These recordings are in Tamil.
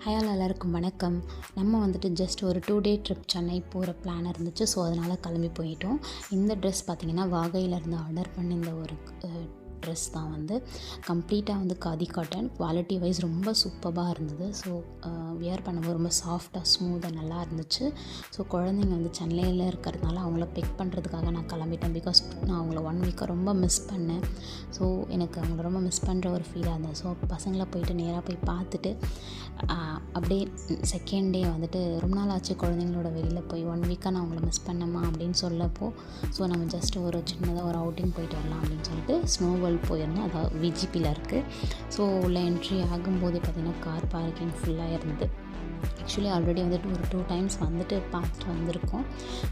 ஹாய் எல்லாருக்கும் வணக்கம். நம்ம வந்துட்டு ஜஸ்ட் ஒரு 2 டே ட்ரிப் சென்னை போகிற பிளான் இருந்துச்சு. ஸோ அதனால் கிளம்பி போயிட்டோம். இந்த ட்ரெஸ் பார்த்திங்கன்னா வாகையிலேருந்து ஆர்டர் பண்ணி இந்த ஒரு ட்ரெஸ் தான் வந்து கம்ப்ளீட்டாக வந்து காதி காட்டன். குவாலிட்டி வைஸ் ரொம்ப சூப்பராக இருந்தது. ஸோ வியர் பண்ணும்போது ரொம்ப சாஃப்டாக ஸ்மூத்தாக நல்லா இருந்துச்சு. ஸோ குழந்தைங்க வந்து சென்னையில் இருக்கிறதுனால அவங்கள பிக் பண்ணுறதுக்காக நான் கிளம்பிட்டேன். பிகாஸ் நான் அவங்கள 1 வீக்காக ரொம்ப மிஸ் பண்ணேன். ஸோ எனக்கு அவங்கள ரொம்ப மிஸ் பண்ணுற ஒரு ஃபீலாக இருந்தது. ஸோ பசங்களை போயிட்டு நேராக போய் பார்த்துட்டு அப்படியே செகண்ட் டே வந்துட்டு ரொம்ப நாள் ஆச்சு குழந்தைங்களோட வெளியில் போய் 1 வீக்காக நான் அவங்கள மிஸ் பண்ணேம்மா அப்படின்னு சொல்லப்போ ஸோ நம்ம ஜஸ்ட் ஒரு சின்னதாக ஒரு அவுட்டிங் போயிட்டு வரலாம் அப்படின்னு சொல்லிட்டு ஸ்னோ வேர்ல்ட் போயிருந்தோம். அதாவது விஜிபியில் இருக்குது. ஸோ உள்ள என்ட்ரி ஆகும்போதே பார்த்திங்கன்னா கார் பார்க்கிங் ஃபுல்லாக இருந்தது. ஆக்சுவலி ஆல்ரெடி வந்துட்டு ஒரு 2 டைம்ஸ் வந்துட்டு பார்த்துட்டு வந்திருக்கோம்.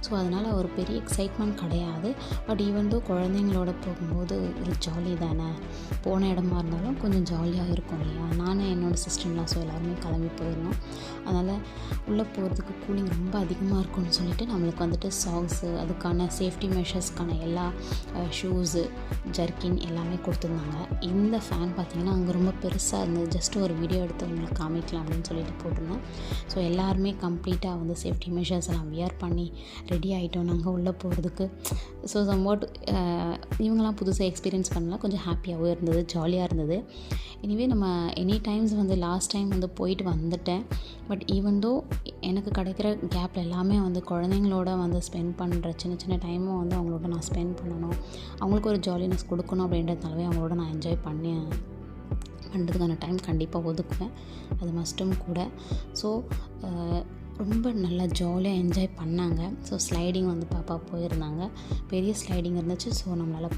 ஸோ அதனால் ஒரு பெரிய எக்ஸைட்மெண்ட் கிடையாது. பட் ஈவன் தோ குழந்தைங்களோட போகும்போது ஒரு ஜாலி தானே, போன இடமா இருந்தாலும் கொஞ்சம் ஜாலியாக இருக்கும் இல்லையா. நானும் என்னோடய சிஸ்டர்லாம் ஸோ எல்லாருமே கிளம்பி போயிருந்தோம். அதனால் உள்ளே போகிறதுக்கு கூலிங் ரொம்ப அதிகமாக இருக்கும்னு சொல்லிட்டு நம்மளுக்கு வந்துட்டு சாக்ஸு, அதுக்கான சேஃப்டி மெஷர்ஸ்க்கான எல்லா ஷூஸு, ஜர்க்கின் எல்லாமே கொடுத்துருந்தாங்க. இந்த ஃபேன் பார்த்திங்கன்னா அங்கே ரொம்ப பெருசாக இருந்தது. ஜஸ்ட் ஒரு வீடியோ எடுத்து உங்களுக்கு காமிக்கலாம் அப்படின்னு சொல்லிட்டு போட்டிருந்தேன். ஸோ எல்லாருமே கம்ப்ளீட்டாக வந்து சேஃப்டி மெஷர்ஸ் எல்லாம் வியர் பண்ணி ரெடி ஆகிட்டோம் நாங்கள் உள்ளே போகிறதுக்கு. ஸோ சம்வாட் இவங்கெல்லாம் புதுசாக எக்ஸ்பீரியன்ஸ் பண்ணலாம், கொஞ்சம் ஹாப்பியாகவும் இருந்தது, ஜாலியாக இருந்தது. எனிவே நம்ம எனி டைம்ஸ் வந்து லாஸ்ட் டைம் வந்து போயிட்டு வந்துட்டேன். பட் ஈவன் தோ எனக்கு கிடைக்கிற கேப்பில் எல்லாமே வந்து குழந்தைங்களோட வந்து ஸ்பெண்ட் பண்ணுற சின்ன சின்ன டைமும் வந்து அவங்களோட நான் ஸ்பெண்ட் பண்ணணும், அவங்களுக்கு ஒரு ஜாலினஸ் கொடுக்கணும் அப்படின்றதுனாலவே அவங்களோட நான் என்ஜாய் பண்ணுறதுக்கான டைம் கண்டிப்பாக ஒதுக்குவேன். அது மஸ்ட்டும் கூட. ஸோ ரொம்ப நல்லா ஜாலியாக என்ஜாய் பண்ணாங்க. ஸோ ஸ்லைடிங் வந்து பாப்பா போயிருந்தாங்க. பெரிய ஸ்லைடிங் இருந்துச்சு. ஸோ நம்மளால்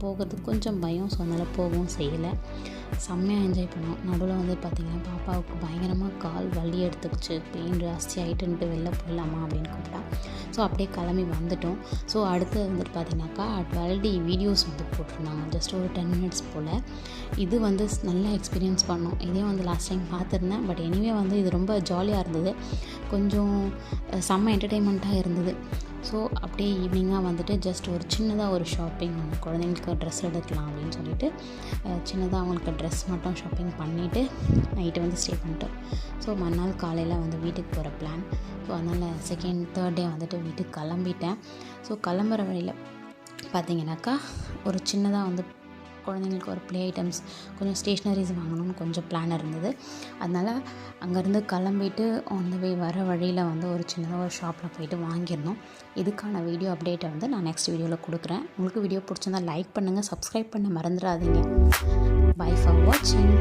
போகிறதுக்கு கொஞ்சம் பயம். ஸோ அதனால் போகவும் செய்யலை. செம்மையாக என்ஜாய் பண்ணோம். நடுவில் வந்து பார்த்திங்கன்னா பாப்பாவுக்கு பயங்கரமாக கால் வலி எடுத்துக்கிச்சு, பெயின் ஜாஸ்தி ஆகிட்டுன்ட்டு வெளில போயிடலாமா அப்படின்னு கூப்பிட்டா. ஸோ அப்படியே கிளம்பி வந்துட்டோம். ஸோ அடுத்து வந்துட்டு பார்த்திங்கனாக்கா 12D வீடியோஸ் வந்து போட்டிருந்தாங்க, ஜஸ்ட் ஒரு 10 மினிட்ஸ் போல். இது வந்து நல்லா எக்ஸ்பீரியன்ஸ் பண்ணோம். இதே வந்து லாஸ்ட் டைம் பார்த்துருந்தேன். பட் எனிவே வந்து இது ரொம்ப ஜாலியாக இருந்தது, கொஞ்சம் செம்ம என்டர்டெயின்மெண்ட்டாக இருந்தது. ஸோ அப்படியே ஈவினிங்காக வந்துட்டு ஜஸ்ட் ஒரு சின்னதாக ஒரு ஷாப்பிங், குழந்தைங்களுக்கு ட்ரெஸ் எடுக்கலாம் அப்படின்னு சொல்லிட்டு சின்னதாக அவங்களுக்கு ட்ரெஸ் மட்டும் ஷாப்பிங் பண்ணிவிட்டு நைட்டு வந்து ஸ்டே பண்ணிட்டோம். ஸோ மறுநாள் காலையில் வந்து வீட்டுக்கு போகிற பிளான். ஸோ அதனால் செகண்ட் தேர்ட் டே வந்துட்டு வீட்டுக்கு கிளம்பிட்டேன். ஸோ கிளம்புற வழியில் பார்த்திங்கனாக்கா ஒரு சின்னதாக வந்து குழந்தைங்களுக்கு ஒரு ப்ளே ஐட்டம்ஸ், கொஞ்சம் ஸ்டேஷ்னரிஸ் வாங்கணும்னு கொஞ்சம் பிளான் இருந்தது. அதனால் அங்கேருந்து கிளம்பிட்டு ஆன் த வே வர வழியில் வந்து ஒரு சின்னதாக ஒரு ஷாப்பில் போயிட்டு வாங்கியிருந்தோம். இதுக்கான வீடியோ அப்டேட்டை வந்து நான் நெக்ஸ்ட் வீடியோவில் கொடுக்குறேன். உங்களுக்கு வீடியோ பிடிச்சிருந்தால் லைக் பண்ணுங்கள், சப்ஸ்கிரைப் பண்ண மறந்துடாதீங்க. பை ஃபார் வாட்சிங்.